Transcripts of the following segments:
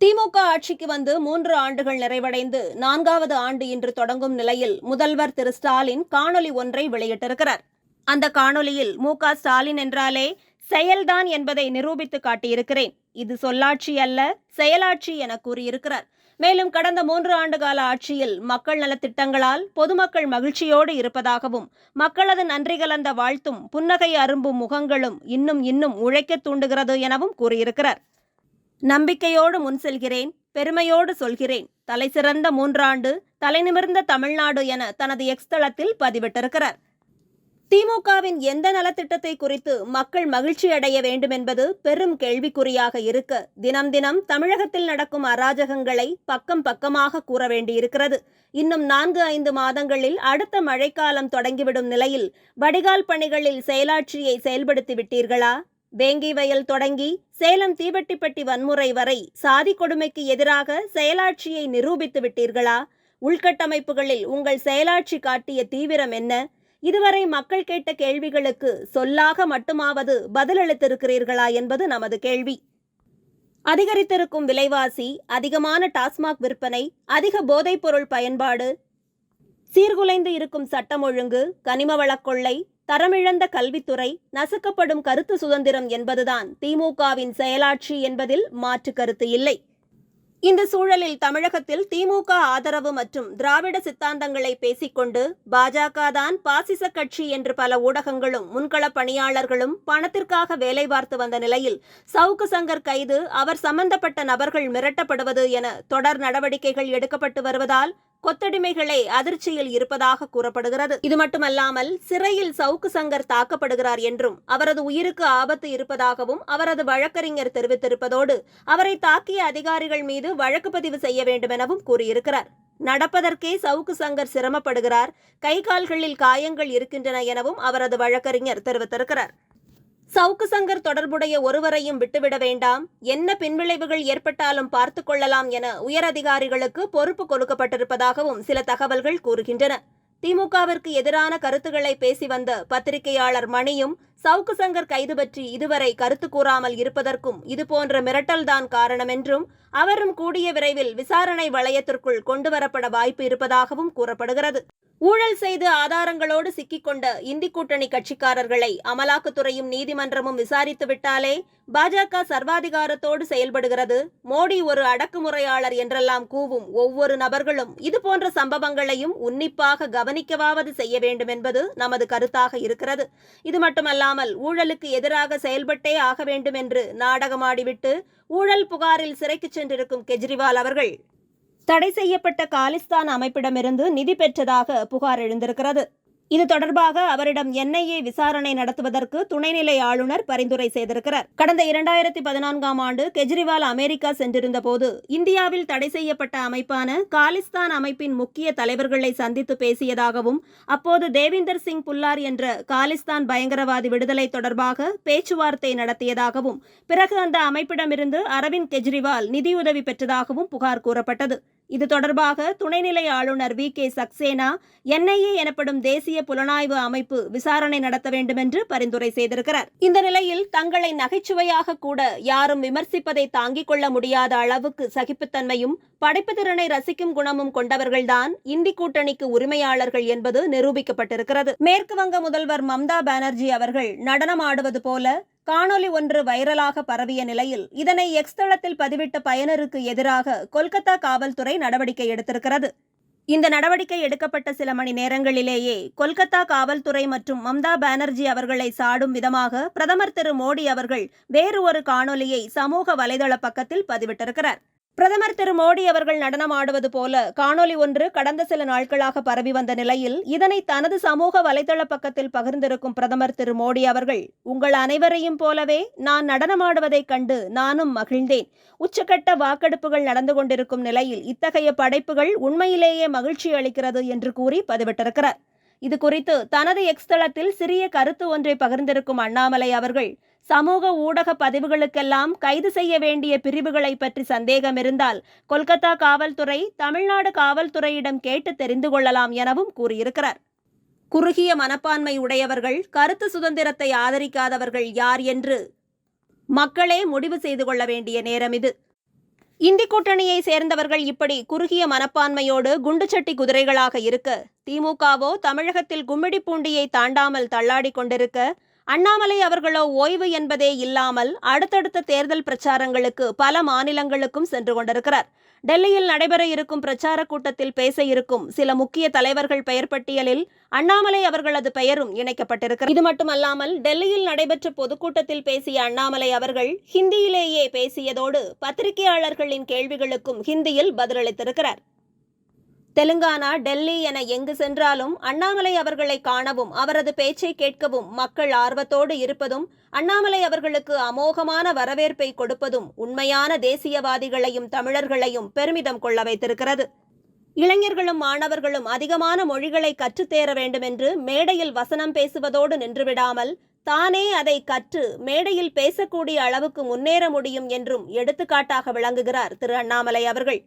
திமுக ஆட்சிக்கு வந்து 3 ஆண்டுகள் நிறைவடைந்து 4வது ஆண்டு இன்று தொடங்கும் நிலையில் முதல்வர் திரு ஸ்டாலின் காணொலி ஒன்றை வெளியிட்டிருக்கிறார். அந்த காணொலியில் ஸ்டாலின் என்றாலே செயல்தான் என்பதை நிரூபித்து காட்டியிருக்கிறேன். இது சொல்லாட்சி அல்ல, செயலாட்சி என கூறியிருக்கிறார். மேலும் கடந்த 3 ஆண்டு கால ஆட்சியில் மக்கள் நலத்திட்டங்களால் பொதுமக்கள் மகிழ்ச்சியோடு இருப்பதாகவும், மக்களது நன்றி கலந்த வாழ்த்தும் புன்னகை அரும்பும் முகங்களும் இன்னும் உழைக்க தூண்டுகிறது எனவும் கூறியிருக்கிறார். நம்பிக்கையோடு முன் செல்கிறேன், பெருமையோடு சொல்கிறேன், தலைசிறந்த 3 ஆண்டு, தலைநிமிர்ந்த தமிழ்நாடு என தனது எக்ஸ் தளத்தில் பதிவிட்டிருக்கிறார். திமுகவின் எந்த நலத்திட்டத்தை குறித்து மக்கள் மகிழ்ச்சி அடைய வேண்டும் என்பது பெரும் கேள்விக்குறியாக இருக்க, தினம் தமிழகத்தில் நடக்கும் அராஜகங்களை பக்கமாக கூற வேண்டியிருக்கிறது. இன்னும் 4-5 மாதங்களில் அடுத்த மழைக்காலம் தொடங்கிவிடும் நிலையில் வடிகால் பணிகளில் செயலாட்சியை செயல்படுத்தி விட்டீர்களா? வேங்கி வயல் தொடங்கி சேலம் தீவட்டிப்பட்டி வன்முறை வரை சாதி கொடுமைக்கு எதிராக செயலாட்சியை நிரூபித்து விட்டீர்களா? உள்கட்டமைப்புகளில் உங்கள் செயலாட்சி காட்டிய தீவிரம் என்ன? இதுவரை மக்கள் கேட்ட கேள்விகளுக்கு சொல்லாக மட்டுமாவது பதிலளித்திருக்கிறீர்களா என்பது நமது கேள்வி. அதிகரித்திருக்கும் விலைவாசி, அதிகமான டாஸ்மாக் விற்பனை, அதிக போதைப்பொருள் பயன்பாடு, சீர்குலைந்து இருக்கும் சட்டம் ஒழுங்கு, கனிம வளக்கொள்ளை, தரமிழந்த கல்வித்துறை, நசுக்கப்படும் கருத்து சுதந்திரம் என்பதுதான் திமுகவின் செயலாட்சி என்பதில் மாற்று கருத்து இல்லை. இந்த சூழலில் தமிழகத்தில் திமுக ஆதரவு மற்றும் திராவிட சித்தாந்தங்களை பேசிக்கொண்டு பாஜக தான் பாசிச கட்சி என்று பல ஊடகங்களும் முன்கள பணியாளர்களும் பணத்திற்காக வேலை பார்த்து வந்த நிலையில் சவுக்கு சங்கர் கைது, அவர் சம்பந்தப்பட்ட நபர்கள் மிரட்டப்படுவது என தொடர் நடவடிக்கைகள் எடுக்கப்பட்டு வருவதால் கொத்தடிமைகளே அதிர்ச்சியில் இருப்பதாக கூறப்படுகிறது. இது மட்டுமல்லாமல் சிறையில் சவுக்கு சங்கர் தாக்கப்படுகிறார் என்றும், அவரது உயிருக்கு ஆபத்து இருப்பதாகவும் அவரது வழக்கறிஞர் தெரிவித்திருப்பதோடு, அவரை தாக்கிய அதிகாரிகள் மீது வழக்கு பதிவு செய்ய வேண்டும் எனவும் கூறியிருக்கிறார். நடப்பதற்கே சவுக்கு சங்கர் சிரமப்படுகிறார், கை கால்களில் காயங்கள் இருக்கின்றன எனவும் அவரது வழக்கறிஞர் தெரிவித்திருக்கிறார். சவுக்கு சங்கர் தொடர்புடைய ஒருவரையும் விட்டுவிட வேண்டாம், என்ன பின்விளைவுகள் ஏற்பட்டாலும் பார்த்து கொள்ளலாம் என உயர் அதிகாரிகளுக்கு பொறுப்பு கொடுக்கப்பட்டிருப்பதாகவும் சில தகவல்கள் கூறுகின்றன. திமுகவிற்கு எதிரான கருத்துக்களை பேசி வந்த பத்திரிகையாளர் மணியும் சவுக்கு சங்கர் கைது பற்றி இதுவரை கருத்து கூறாமல் இருப்பதற்கும் இதுபோன்ற மிரட்டல்தான் காரணம் என்றும், அவரும் கூடிய விரைவில் விசாரணை வளையத்திற்குள் கொண்டுவரப்பட வாய்ப்பு இருப்பதாகவும் கூறப்படுகிறது. ஊழல் செய்து ஆதாரங்களோடு சிக்கிக்கொண்ட இந்தி கூட்டணி கட்சிக்காரர்களை அமலாக்கத்துறையும் நீதிமன்றமும் விசாரித்து விட்டாலே பாஜக சர்வாதிகாரத்தோடு செயல்படுகிறது, மோடி ஒரு அடக்குமுறையாளர் என்றெல்லாம் கூவும் ஒவ்வொரு நபர்களும் இதுபோன்ற சம்பவங்களையும் உன்னிப்பாக கவனிக்கவாவது செய்ய வேண்டும் என்பது நமது கருத்தாக இருக்கிறது. இது மட்டுமல்லாமல் ஊழலுக்கு எதிராக செயல்பட்டே ஆக வேண்டும் என்று நாடகமாடிவிட்டு ஊழல் புகாரில் சிறைக்கு சென்றிருக்கும் கெஜ்ரிவால் அவர்கள் தடை செய்யப்பட்ட காலிஸ்தான் அமைப்பிடமிருந்து நிதி பெற்றதாக புகார் எழுந்திருக்கிறது. இது தொடர்பாக அவரிடம் NIA விசாரணை நடத்துவதற்கு துணைநிலை ஆளுநர் பரிந்துரை செய்திருக்கிறார். கடந்த 2014ஆம் ஆண்டு கெஜ்ரிவால் அமெரிக்கா சென்றிருந்த போது இந்தியாவில் தடை செய்யப்பட்ட அமைப்பான காலிஸ்தான் அமைப்பின் முக்கிய தலைவர்களை சந்தித்து பேசியதாகவும், அப்போது தேவிந்தர் சிங் புல்லார் என்ற காலிஸ்தான் பயங்கரவாதி விடுதலை தொடர்பாக பேச்சுவார்த்தை நடத்தியதாகவும், பிறகு அந்த அமைப்பிடமிருந்து அரவிந்த் கெஜ்ரிவால் நிதியுதவி பெற்றதாகவும் புகார் கூறப்பட்டது. இது தொடர்பாக துணைநிலை ஆளுநர் VK சக்சேனா NIA எனப்படும் தேசிய புலனாய்வு அமைப்பு விசாரணை நடத்த வேண்டும் என்று பரிந்துரை செய்திருக்கிறார். இந்த நிலையில் தங்களை நகைச்சுவையாக கூட யாரும் விமர்சிப்பதை தாங்கிக் கொள்ள முடியாத அளவுக்கு சகிப்புத்தன்மையும் படைப்பு திறனை ரசிக்கும் குணமும் கொண்டவர்கள்தான் இந்தி கூட்டணிக்கு உரிமையாளர்கள் என்பது நிரூபிக்கப்பட்டிருக்கிறது. மேற்கு வங்க முதல்வர் மம்தா பானர்ஜி அவர்கள் நடனம் ஆடுவது போல காணொலி ஒன்று வைரலாக பரவிய நிலையில் இதனை எக்ஸ் தளத்தில் பதிவிட்ட பயனருக்கு எதிராக கொல்கத்தா காவல்துறை நடவடிக்கை எடுத்திருக்கிறது. இந்த நடவடிக்கை எடுக்கப்பட்ட சில மணி நேரங்களிலேயே கொல்கத்தா காவல்துறை மற்றும் மம்தா பானர்ஜி அவர்களை சாடும் விதமாக பிரதமர் திரு மோடி அவர்கள் வேறு ஒரு காணொலியை சமூக வலைதள பக்கத்தில் பதிவிட்டிருக்கிறார். பிரதமர் திரு மோடி அவர்கள் நடனம் ஆடுவது போல காணொலி ஒன்று கடந்த சில நாட்களாக பரவி வந்த நிலையில் இதனை தனது சமூக வலைதள பக்கத்தில் பகிர்ந்திருக்கும் பிரதமர் திரு மோடி அவர்கள், உங்கள் அனைவரையும் போலவே நான் நடனமாடுவதைக் கண்டு நானும் மகிழ்ந்தேன். உச்சக்கட்ட வாக்கெடுப்புகள் நடந்து கொண்டிருக்கும் நிலையில் இத்தகைய படைப்புகள் உண்மையிலேயே மகிழ்ச்சி அளிக்கிறது என்று கூறி பதிவிட்டிருக்கிறார். இது குறித்து தனது எக்ஸ் தளத்தில் சிறிய கருத்து ஒன்றை பகிர்ந்திருக்கும் அண்ணாமலை அவர்கள், சமூக ஊடக பதிவுகளுக்கெல்லாம் கைது செய்ய வேண்டிய பிரிவுகளை பற்றி சந்தேகம் இருந்தால் கொல்கத்தா காவல்துறை தமிழ்நாடு காவல்துறையிடம் கேட்டு தெரிந்து கொள்ளலாம் எனவும் கூறியிருக்கிறார். குறுகிய மனப்பான்மை உடையவர்கள், கருத்து சுதந்திரத்தை ஆதரிக்காதவர்கள் யார் என்று மக்களே முடிவு செய்து கொள்ள வேண்டிய நேரம் இது. இந்தி கூட்டணியை சேர்ந்தவர்கள் இப்படி குறுகிய மனப்பான்மையோடு குண்டுச்சட்டி குதிரைகளாக இருக்க, திமுகவோ தமிழகத்தில் கும்மிடிப்பூண்டியை தாண்டாமல் தள்ளாடி கொண்டிருக்க, அண்ணாமலை அவர்களோ ஓய்வு என்பதே இல்லாமல் அடுத்தடுத்த தேர்தல் பிரச்சாரங்களுக்கு பல மாநிலங்களுக்கும் சென்று கொண்டிருக்கிறார். டெல்லியில் நடைபெற இருக்கும் பிரச்சார கூட்டத்தில் பேச இருக்கும் சில முக்கிய தலைவர்கள் பெயர் பட்டியலில் அண்ணாமலை அவர்களது பெயரும் இணைக்கப்பட்டிருக்கிறது. இது மட்டுமல்லாமல் டெல்லியில் நடைபெற்ற பொதுக்கூட்டத்தில் பேசிய அண்ணாமலை அவர்கள் ஹிந்தியிலேயே பேசியதோடு பத்திரிகையாளர்களின் கேள்விகளுக்கும் ஹிந்தியில் பதிலளித்திருக்கிறார். தெலுங்கானா, டெல்லி என எங்கு சென்றாலும் அண்ணாமலை அவர்களை காணவும் அவரது பேச்சை கேட்கவும் மக்கள் ஆர்வத்தோடு இருப்பதும், அண்ணாமலை அவர்களுக்கு அமோகமான வரவேற்பை கொடுப்பதும் உண்மையான தேசியவாதிகளையும் தமிழர்களையும் பெருமிதம் கொள்ள வைத்திருக்கிறது. இளைஞர்களும் மாணவர்களும் அதிகமான மொழிகளை கற்றுத்தேர வேண்டுமென்று மேடையில் வசனம் பேசுவதோடு நின்றுவிடாமல், தானே அதை கற்று மேடையில் பேசக்கூடிய அளவுக்கு முன்னேற முடியும் என்றும் எடுத்துக்காட்டாக விளங்குகிறார் திரு அண்ணாமலை அவர்கள்.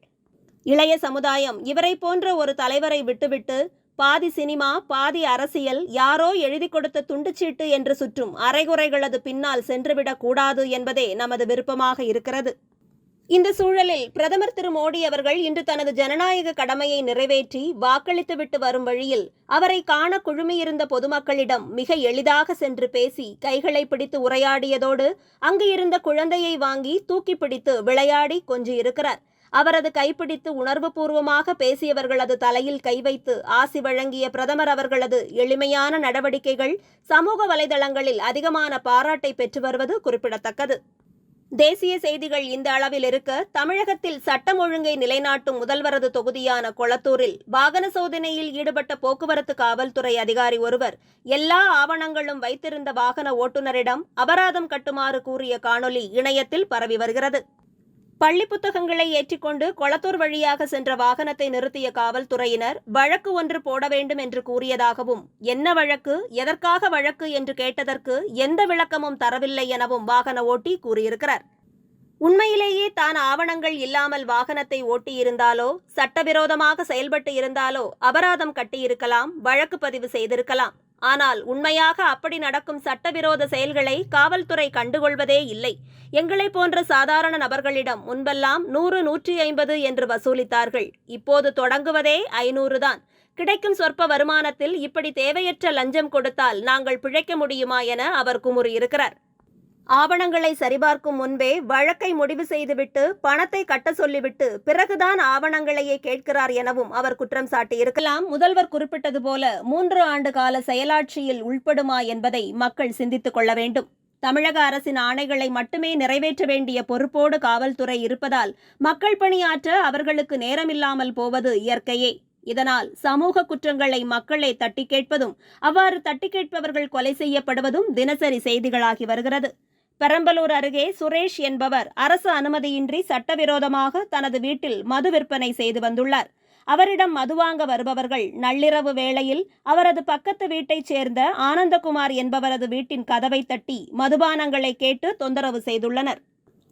இளைய சமுதாயம் இவரை போன்ற ஒரு தலைவரை விட்டுவிட்டு பாதி சினிமா பாதி அரசியல், யாரோ எழுதி கொடுத்த துண்டுச்சீட்டு என்று சுற்றும் அரைகுறைகளது பின்னால் சென்றுவிடக் கூடாது என்பதே நமது விருப்பமாக இருக்கிறது. இந்த சூழலில் பிரதமர் திரு மோடி அவர்கள் இன்று தனது ஜனநாயக கடமையை நிறைவேற்றி வாக்களித்துவிட்டு வரும் வழியில் அவரை காண குழுமியிருந்த பொதுமக்களிடம் மிக எளிதாக சென்று பேசி கைகளை பிடித்து உரையாடியதோடு அங்கு இருந்த குழந்தையை வாங்கி தூக்கி பிடித்து விளையாடி கொஞ்சியிருக்கிறார். அவரது கைப்பிடித்து உணர்வுபூர்வமாக பேசியவர்களது தலையில் கை வைத்து ஆசி வழங்கிய பிரதமர் அவர்களது எளிமையான நடவடிக்கைகள் சமூக வலைதளங்களில் அதிகமான பாராட்டை பெற்று வருவது குறிப்பிடத்தக்கது. தேசிய செய்திகள் இந்த அளவில் இருக்க, தமிழகத்தில் சட்டம் ஒழுங்கை நிலைநாட்டும் முதல்வரது தொகுதியான கொளத்தூரில் வாகன சோதனையில் ஈடுபட்ட போக்குவரத்து காவல்துறை அதிகாரி ஒருவர் எல்லா ஆவணங்களும் வைத்திருந்த வாகன ஓட்டுநரிடம் அபராதம் கட்டுமாறு கூறிய காணொலி இணையத்தில் பரவி வருகிறது. பள்ளி புத்தகங்களை ஏற்றிக்கொண்டு கொளத்தூர் வழியாக சென்ற வாகனத்தை நிறுத்திய காவல்துறையினர் வழக்கு ஒன்று போட வேண்டும் என்று கூறியதாகவும், என்ன வழக்கு, எதற்காக வழக்கு என்று கேட்டதற்கு எந்த விளக்கமும் தரவில்லை எனவும் வாகன ஓட்டி கூறியிருக்கிறார். உண்மையிலேயே தான் ஆவணங்கள் இல்லாமல் வாகனத்தை ஓட்டியிருந்தாலோ, சட்டவிரோதமாக செயல்பட்டு இருந்தாலோ அபராதம் கட்டியிருக்கலாம், வழக்கு பதிவு செய்திருக்கலாம். ஆனால் உண்மையாக அப்படி நடக்கும் சட்டவிரோத செயல்களை காவல்துறை கண்டுகொள்வதே இல்லை. எங்களை போன்ற சாதாரண நபர்களிடம் முன்பெல்லாம் 100, 150 என்று வசூலித்தார்கள். இப்போது தொடங்குவதே 500 தான். கிடைக்கும் சொற்ப வருமானத்தில் இப்படி தேவையற்ற லஞ்சம் கொடுத்தால் நாங்கள் பிழைக்க முடியுமா என அவர் குமுறியிருக்கிறார். ஆவணங்களை சரிபார்க்கும் முன்பே வழக்கை முடிவு செய்துவிட்டு பணத்தை கட்ட சொல்லிவிட்டு பிறகுதான் ஆவணங்களையே கேட்கிறார் எனவும் அவர் குற்றம் சாட்டியிருக்கலாம். முதல்வர் குறிப்பிட்டது போல 3 ஆண்டு கால செயலாட்சியில் உள்படுமா என்பதை மக்கள் சிந்தித்துக் கொள்ள வேண்டும். தமிழக அரசின் ஆணைகளை மட்டுமே நிறைவேற்ற வேண்டிய பொறுப்போடு காவல்துறை இருப்பதால் மக்கள் பணியாற்ற அவர்களுக்கு நேரமில்லாமல் போவது இயற்கையே. இதனால் சமூக குற்றங்களை மக்களே தட்டி கேட்பதும், அவ்வாறு தட்டி கேட்பவர்கள் கொலை செய்யப்படுவதும் தினசரி செய்திகளாகி வருகிறது. பெரம்பலூர் அருகே சுரேஷ் என்பவர் அரசு அனுமதியின்றி சட்டவிரோதமாக தனது வீட்டில் மது விற்பனை செய்து வந்துள்ளார். அவரிடம் மது வாங்க வருபவர்கள் நள்ளிரவு வேளையில் அவரது பக்கத்து வீட்டைச் சேர்ந்த ஆனந்தகுமார் என்பவரது வீட்டின் கதவை தட்டி மதுபானங்களை கேட்டு தொந்தரவு செய்துள்ளனர்.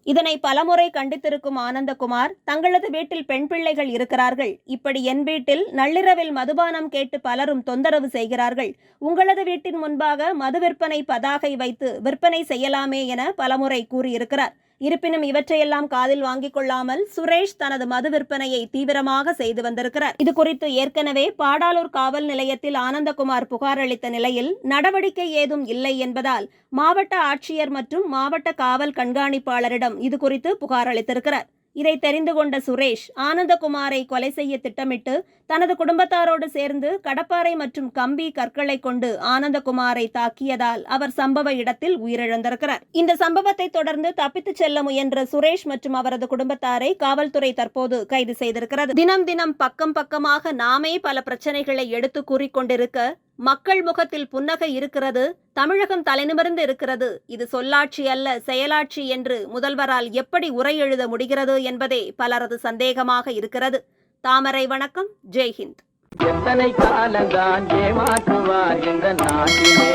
இதனை பலமுறை கண்டித்திருக்கும் ஆனந்தகுமார், தங்களது வீட்டில் பெண் பிள்ளைகள் இருக்கிறார்கள், இப்படி என் வீட்டில் நள்ளிரவில் மதுபானம் கேட்டு பலரும் தொந்தரவு செய்கிறார்கள், உங்களது வீட்டின் முன்பாக மது விற்பனை பதாகை வைத்து விற்பனை செய்யலாமே என பலமுறை கூறியிருக்கிறார். இருப்பினும் இவற்றையெல்லாம் காதில் வாங்கிக் கொள்ளாமல் சுரேஷ் தனது மது விற்பனையை தீவிரமாக செய்து வந்திருக்கிறார். இது குறித்து ஏற்கனவே பாடாலூர் காவல் நிலையத்தில் ஆனந்தகுமார் புகார் அளித்த நிலையில் நடவடிக்கை ஏதும் இல்லை என்பதால் மாவட்ட ஆட்சியர் மற்றும் மாவட்ட காவல் கண்காணிப்பாளரிடம் இது குறித்து புகார் அளித்திருக்கிறார். இதை தெரிந்து கொண்ட சுரேஷ் ஆனந்தகுமாரை கொலை செய்ய திட்டமிட்டு தனது குடும்பத்தாரோடு சேர்ந்து கடப்பாரை மற்றும் கம்பி கற்களை கொண்டு ஆனந்தகுமாரை தாக்கியதால் அவர் சம்பவ இடத்தில் உயிரிழந்திருக்கிறார். இந்த சம்பவத்தை தொடர்ந்து தப்பித்துச் செல்ல முயன்ற சுரேஷ் மற்றும் அவரது குடும்பத்தாரை காவல்துறை தற்போது கைது செய்திருக்கிறது. தினம் தினம் பக்கம் பக்கமாக நாமே பல பிரச்சனைகளை எடுத்து கூறிக்கொண்டிருக்க மக்கள் முகத்தில் புன்னகை இருக்கிறது, தமிழகம் தலைநிமிர்ந்து இருக்கிறது, இது சொல்லாட்சி அல்ல செயலாட்சி என்று முதல்வரால் எப்படி உரை எழுத முடிகிறது என்பதே பலரது சந்தேகமாக இருக்கிறது. தாமரை வணக்கம். ஜெய்ஹிந்த். எத்தனை காலந்தான் ஏமாற்றுவார் இந்த நாட்டிலே.